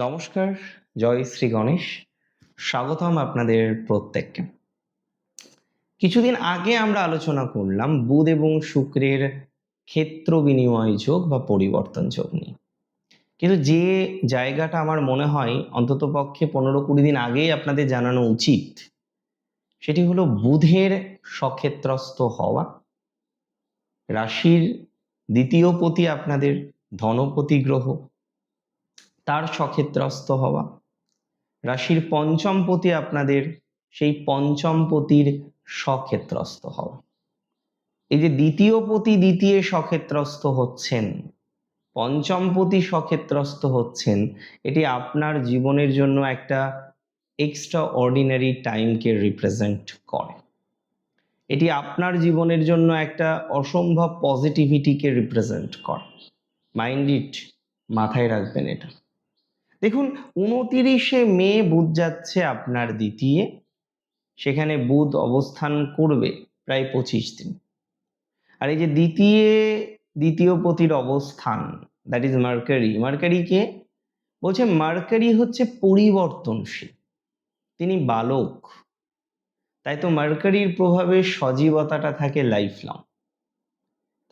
নমস্কার, জয় শ্রী গণেশ। স্বাগতম আপনাদের প্রত্যেককে। কিছুদিন আগে আমরা আলোচনা করলাম বুধ এবং শুক্রের ক্ষেত্র বিনিময় যোগ বা পরিবর্তন যোগ নিয়ে। কিন্তু যে জায়গাটা আমার মনে হয় অন্ততপক্ষে 15-20 দিন আগেই আপনাদের জানানো উচিত, সেটি হলো বুধের স্বক্ষেত্রস্থ হওয়া, রাশির দ্বিতীয় পতি আপনাদের ধনপতি গ্রহ, তার স্বক্ষেত্রস্থ হওয়া, রাশির পঞ্চম পতি আপনাদের সেই পঞ্চম পতির স্বক্ষেত্রস্থ হওয়া। এই যে দ্বিতীয় পতি দ্বিতীয় স্বক্ষেত্রস্থ হচ্ছেন, পঞ্চম পতি স্বক্ষেত্রস্থ হচ্ছেন, এটি আপনার জীবনের জন্য একটা এক্সট্রা অর্ডিনারি টাইমকে রিপ্রেজেন্ট করে। এটি আপনার জীবনের জন্য একটা অসম্ভব পজিটিভিটিকে রিপ্রেজেন্ট করে। মাইন্ড ইট, মাথায় রাখবেন এটা। দেখুন, 29শে মে বুধ যাচ্ছে আপনার দ্বিতীয়, সেখানে বুধ অবস্থান করবে প্রায় 25 দিন। আর এই যে দ্বিতীয় পতির অবস্থান, দ্যাট ইজ মার্কারি। মার্কারিকে বলছে, মার্কারি হচ্ছে পরিবর্তনশীল, তিনি বালক। তাই তো মার্কারির প্রভাবে সজীবতাটা থাকে লাইফ লং।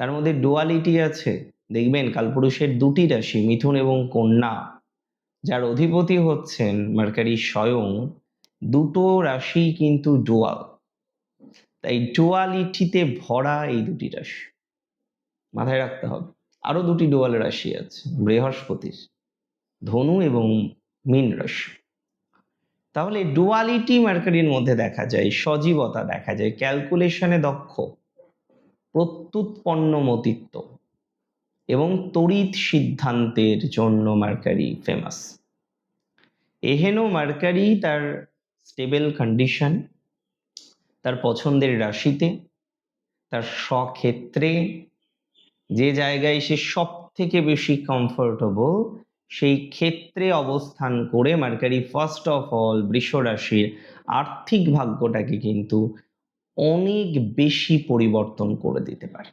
তার মধ্যে ডুয়ালিটি আছে। দেখবেন কালপুরুষের দুটি রাশি মিথুন এবং কন্যা, যার অধিপতি হচ্ছেন মার্কারি স্বয়ং, দুটো রাশি কিন্তু ডুয়াল। তাই ডুয়ালিটিতে ভরা এই দুটি রাশি মাথায় রাখতে হবে। আরো দুটি ডুয়াল রাশি আছে বৃহস্পতির, ধনু এবং মীন রাশি। তাহলে ডুয়ালিটি মার্কারির মধ্যে দেখা যায়, সজীবতা দেখা যায়, ক্যালকুলেশনে দক্ষ, প্রত্যুৎপন্নমতিত্ব এবং তড়িৎ সিদ্ধান্তের জন্য মার্কারি ফেমাস। এহেন মার্কারি তার স্টেবল কন্ডিশন, তার পছন্দের রাশিতে, তার স্বক্ষেত্রে, যে জায়গায় সে সব থেকে বেশি কমফোর্টেবল, সেই ক্ষেত্রে অবস্থান করে মার্কারি ফার্স্ট অফ অল বৃষ রাশির আর্থিক ভাগ্যটাকে কিন্তু অনেক বেশি পরিবর্তন করে দিতে পারে।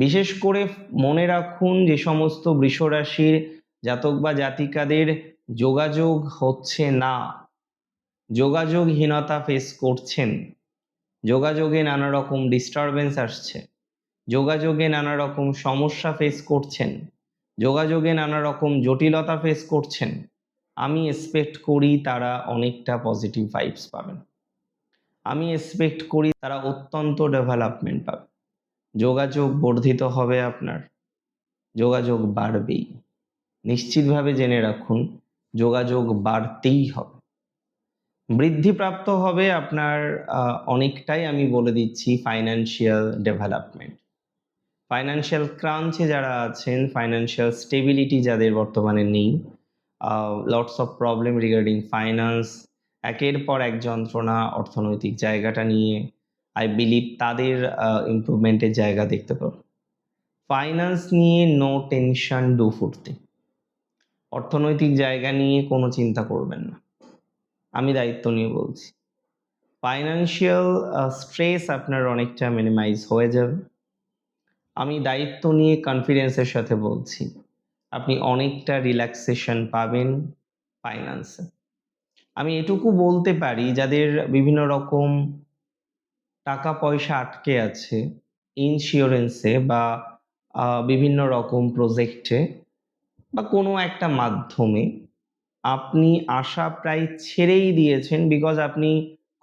বিশেষ করে মনে রাখুন, যে সমস্ত বৃষ রাশির জাতক বা জাতিকাদের যোগাযোগ হচ্ছে না, যোগাযোগহীনতা ফেস করছেন, যোগাযোগে নানা রকম ডিস্টারবেন্স আসছে, যোগাযোগে নানা রকম সমস্যা ফেস করছেন, যোগাযোগে নানা রকম জটিলতা ফেস করছেন, আমি এক্সপেক্ট করি তারা অনেকটা পজিটিভ ভাইবস পাবেন। আমি এক্সপেক্ট করি তারা অত্যন্ত ডেভেলপমেন্ট পাবে। যোগাযোগ বর্ধিত হবে, আপনার যোগাযোগ বাড়বেই। নিশ্চিতভাবে জেনে রাখুন, যোগাযোগ বাড়তেই হবে। বৃদ্ধিপ্রাপ্ত হবে আপনার অনেকটাই, আমি বলে দিচ্ছি, ফাইন্যান্সিয়াল ডেভেলপমেন্ট। ফাইন্যান্সিয়াল ক্রাঞ্চে যারা আছেন, ফাইন্যান্সিয়াল স্টেবিলিটি যাদের বর্তমানে নেই, lots of problem regarding finance, একের পর এক যন্ত্রণা অর্থনৈতিক জায়গাটা নিয়ে, আই বিলিভ তাদের ইমপ্রুভমেন্টের জায়গা দেখতে পাবো। ফাইন্যান্স নিয়ে নো টেনশন, ডু ফুর্তি। অর্থনৈতিক জায়গা নিয়ে কোনো চিন্তা করবেন না, আমি দায়িত্ব নিয়ে বলছি। ফাইন্যান্সিয়াল স্ট্রেস আপনার অনেকটা মিনিমাইজ হয়ে যাবে। আমি দায়িত্ব নিয়ে কনফিডেন্সের সাথে বলছি, আপনি অনেকটা রিল্যাক্সেশন পাবেন ফাইন্যান্সে। আমি এটুকু বলতে পারি, যাদের বিভিন্ন রকম টাকা পয়সা আটকে আছে ইন্স্যুরেন্সে বা বিভিন্ন রকম প্রজেক্টে বা কোনো একটা মাধ্যমে, আপনি আশা প্রায় ছেড়েই দিয়েছেন, বিকজ আপনি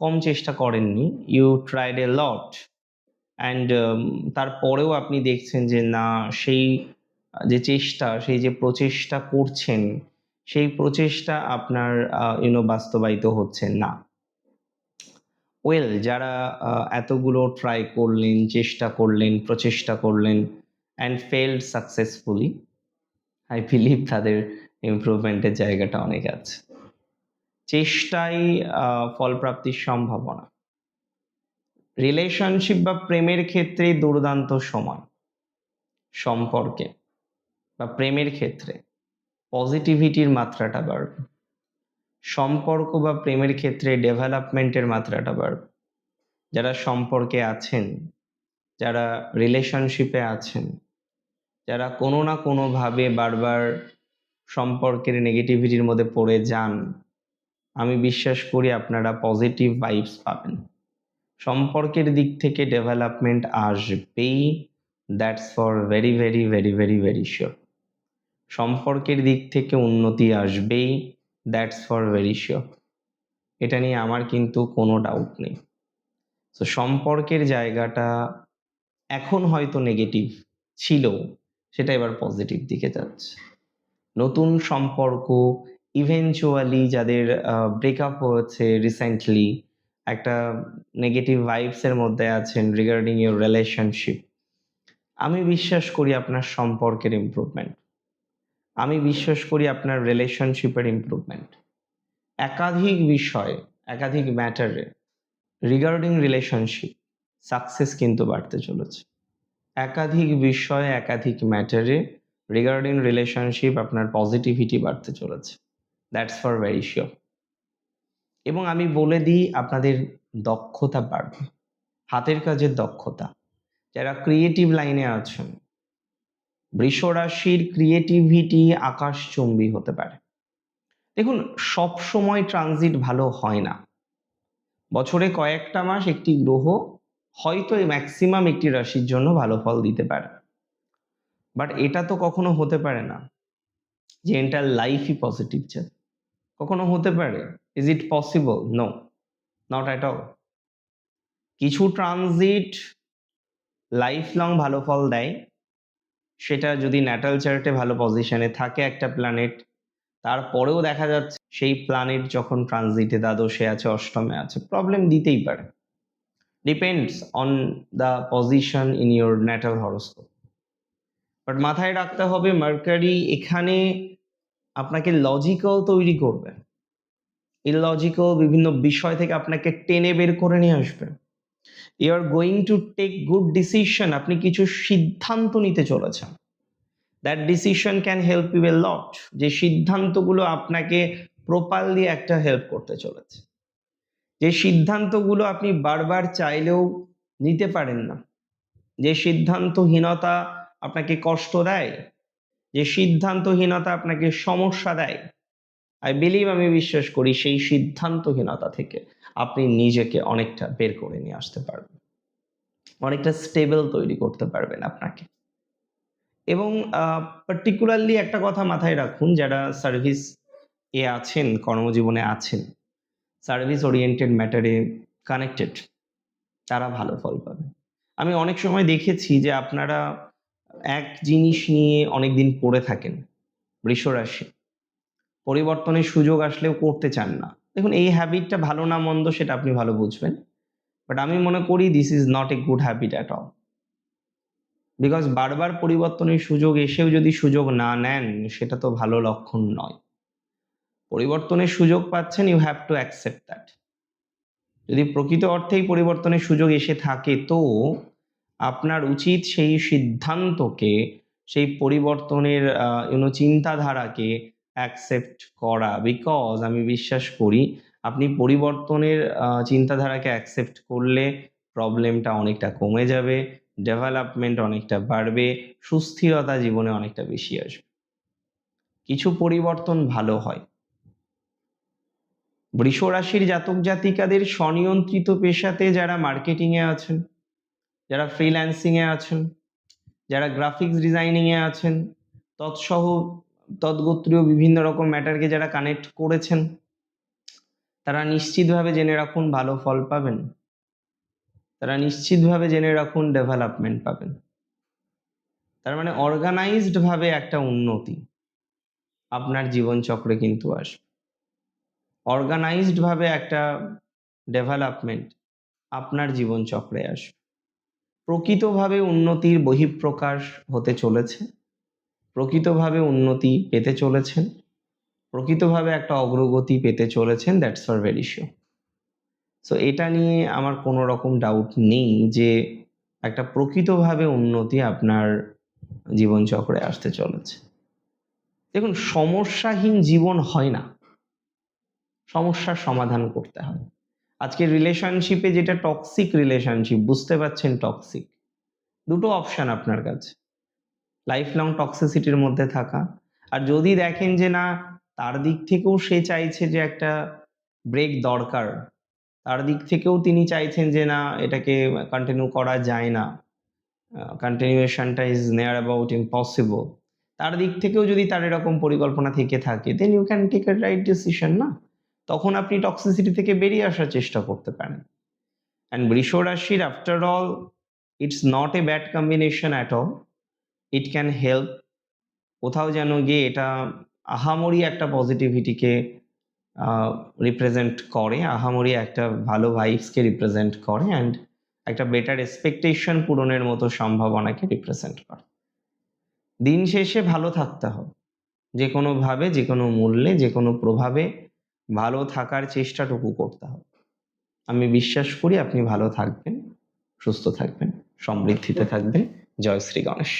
কম চেষ্টা করেননি, you tried a lot, and তারপরেও আপনি দেখছেন যে না, সেই যে চেষ্টা, সেই যে প্রচেষ্টা করছেন, সেই প্রচেষ্টা আপনার বাস্তবায়িত হচ্ছে না। ওয়েল, যারা এতগুলো ট্রাই করলেন, চেষ্টা করলেন, প্রচেষ্টা করলেন and failed successfully, I believe তাদের ইমপ্রুভমেন্টের জায়গাটা অনেক আছে। চেষ্টাই ফলপ্রাপ্তির সম্ভাবনা। রিলেশনশিপ বা প্রেমের ক্ষেত্রে দুর্দান্ত সময়। সম্পর্কে বা প্রেমের ক্ষেত্রে পজিটিভিটির মাত্রাটা বাড়বে। সম্পর্ক বা প্রেমের ক্ষেত্রে ডেভেলপমেন্টের মাত্রাটা বাড়বে। যারা সম্পর্কে আছেন, যারা রিলেশনশিপে আছেন, যারা কোনো না কোনোভাবে বারবার সম্পর্কের নেগেটিভিটির মধ্যে পড়ে যান, আমি বিশ্বাস করি আপনারা পজিটিভ ভাইবস পাবেন। সম্পর্কের দিক থেকে ডেভেলপমেন্ট আসবেই, that's for very very very very very sure. সম্পর্কের দিক থেকে উন্নতি আসবেই, দ্যাটস ফর ভেরি শিওর। এটা নিয়ে আমার কিন্তু কোনো ডাউট নেই। তো সম্পর্কের জায়গাটা এখন হয়তো নেগেটিভ ছিল, সেটা এবার পজিটিভ দিকে যাচ্ছে। নতুন সম্পর্ক, ইভেনচুয়ালি যাদের ব্রেকআপ হয়েছে রিসেন্টলি, একটা নেগেটিভ ভাইবসের মধ্যে আছেন রিগার্ডিং ইউর রিলেশনশিপ, আমি বিশ্বাস করি আপনার সম্পর্কের ইমপ্রুভমেন্ট, আমি বিশ্বাস করি আপনার রিলেশনশিপের ইমপ্রুভমেন্ট। একাধিক বিষয়, একাধিক ম্যাটারে রিগার্ডিং রিলেশনশিপ সাকসেস কিন্তু বাড়তে চলেছে। একাধিক বিষয়, একাধিক ম্যাটারে রিগার্ডিং রিলেশনশিপ আপনার পজিটিভিটি বাড়তে চলেছে, দ্যাটস ফর ভেরি শিওর। এবং আমি বলে দিই, আপনাদের দক্ষতা বাড়বে, হাতের কাজের দক্ষতা। যারা ক্রিয়েটিভ লাইনে আছেন, বৃষ রাশির ক্রিয়েটিভিটি আকাশচুম্বী হতে পারে। দেখুন, সব সময় ট্রানজিট ভালো হয় না। বছরে কয়েকটা মাস একটি গ্রহ হয়তো ম্যাক্সিমাম একটি রাশির জন্য ভালো ফল দিতে পারে, বাট এটা তো কখনো হতে পারে না যে এন্টার লাইফই পজিটিভ যাবে। কখনো হতে পারে? Is it possible? No, not at all. কিছু ট্রানজিট লাইফ লং ভালো ফল দেয়, সেটা যদি ন্যাটাল চার্টে ভালো পজিশনে থাকে একটা প্ল্যানেট, তারপরেও দেখা যাচ্ছে সেই প্ল্যানেট যখন ট্রানজিটে দ্বাদশে আছে, অষ্টমে আছে, প্রবলেম দিতেই পারে। Depends on the position in your natal horoscope. But মাথায় রাখতে হবে, মার্কারি এখানে আপনাকে লজিক্যাল তৈরি করবে, ইললজিক্যাল বিভিন্ন বিষয় থেকে আপনাকে টেনে বের করে নিয়ে আসবে। You are going to take good decision, আপনি কিছু সিদ্ধান্ত নিতে চলেছেন। That decision can help you a lot, যে সিদ্ধান্তগুলো আপনাকে প্রপারলি একটা হেল্প করতে চলেছে, যে সিদ্ধান্তগুলো আপনি বারবার চাইলেও নিতে পারেন না, যে সিদ্ধান্তহীনতা আপনাকে কষ্ট দেয়, যে সিদ্ধান্তহীনতা আপনাকে সমস্যা দেয়, আই বিলিভ, আমি বিশ্বাস করি সেই সিদ্ধান্তহীনতা থেকে আপনি নিজেকে অনেকটা বের করে নিয়ে আসতে পারবেন, অনেকটা স্টেবল তৈরি করতে পারবেন আপনাকে। এবং পার্টিকুলারলি একটা কথা মাথায় রাখুন, যারা সার্ভিস এ আছেন, কর্মজীবনে আছেন, সার্ভিস ওরিয়েন্টেড ম্যাটারে কানেক্টেড, তারা ভালো ফল পাবে। আমি অনেক সময় দেখেছি যে আপনারা এক জিনিস নিয়ে অনেকদিন পড়ে থাকেন, বৃষ রাশি, পরিবর্তনের সুযোগ আসলেও করতে চান না। দেখুন, এই হ্যাবিটটা ভালো না মন্দ সেটা আপনি ভালো বুঝবেন, বাট আমি মনে করি this is not a good habit at all. Because বারবার পরিবর্তনের সুযোগ এসেও যদি সুযোগ না নেন, সেটা তো ভালো লক্ষণ নয়। পরিবর্তনের সুযোগ পাচ্ছেন, you have to accept that. যদি প্রকৃত অর্থেই পরিবর্তনের সুযোগ এসে থাকে, তো আপনার উচিত সেই সিদ্ধান্তকে, সেই পরিবর্তনের চিন্তাধারাকে অ্যাকসেপ্ট করা। বিকজ আমি বিশ্বাস করি আপনি পরিবর্তনের চিন্তাধারাকে অ্যাকসেপ্ট করলে প্রবলেমটা অনেকটা কমে যাবে, ডেভেলপমেন্ট অনেকটা বাড়বে, সুস্থিরতা জীবনে অনেকটা বেশি আসবে। কিছু পরিবর্তন ভালো হয়। বৃষ রাশির জাতক জাতিকাদের স্বনিয়ন্ত্রিত পেশাতে যারা মার্কেটিংয়ে আছেন, যারা ফ্রিল্যান্সিংয়ে আছেন, যারা গ্রাফিক্স ডিজাইনিংয়ে আছেন, তৎসহ তৎগোত্রীয় বিভিন্ন রকম ম্যাটারকে যারা কানেক্ট করেছেন, তারা নিশ্চিতভাবে জেনে রাখুন ভালো ফল পাবেন, তারা নিশ্চিতভাবে জেনে রাখুন ডেভেলপমেন্ট পাবেন। তার মানে অর্গানাইজডভাবে একটা উন্নতি আপনার জীবনচক্রে কিন্তু আসবে, অর্গানাইজডভাবে একটা ডেভেলপমেন্ট আপনার জীবনচক্রে আসবে। প্রকৃতভাবে উন্নতির বহিঃপ্রকাশ হতে চলেছে, প্রকৃতভাবে উন্নতি পেতে চলেছেন, প্রকৃতভাবে একটা অগ্রগতি পেতে চলেছেন, that's for very sure. So এটা নিয়ে আমার কোনো রকম ডাউট নেই যে একটা প্রকৃতভাবে উন্নতি আপনার জীবনচক্রে আসতে চলেছে। দেখুন, সমস্যাহীন জীবন হয় না, সমস্যার সমাধান করতে হয়। আজকে রিলেশনশিপে যেটা টক্সিক রিলেশনশিপ, বুঝতে পারছেন টক্সিক, দুটো অপশন আপনার কাছে, লাইফ লং টক্সিসিটির মধ্যে থাকা আর যদি দেখেন যে না তার দিক থেকেও সে চাইছে যে একটা ব্রেক দরকার, তার দিক থেকেও তিনি চাইছেন যে না এটাকে কন্টিনিউ করা যায় না, কন্টিনিউয়েশনটা ইজ নেয়ার অ্যাবাউট ইম্পসিবল, তার দিক থেকেও যদি তার এরকম পরিকল্পনা থেকে থাকে then you can take a right decision না, তখন আপনি টক্সিসিটি থেকে বেরিয়ে আসার চেষ্টা করতে পারেন। অ্যান্ড বৃষ রাশির after all it's not a bad combination at all, it can help. কোথাও যেন গিয়ে এটা আহামরি একটা পজিটিভিটিকে রিপ্রেজেন্ট করে, আহামরি একটা ভালো ভাইবসকে রিপ্রেজেন্ট করে, অ্যান্ড একটা বেটার এক্সপেকটেশন পূরণের মতো সম্ভাবনাকে রিপ্রেজেন্ট করে। দিন শেষে ভালো থাকতে হবে, যে কোনোভাবে যে কোনো মূল্যে যে কোনো প্রভাবে ভালো থাকার চেষ্টাটুকু করতে হবে। আমি বিশ্বাস করি আপনি ভালো থাকবেন, সুস্থ থাকবেন, সমৃদ্ধিতে থাকবেন। জয় শ্রী গণেশ।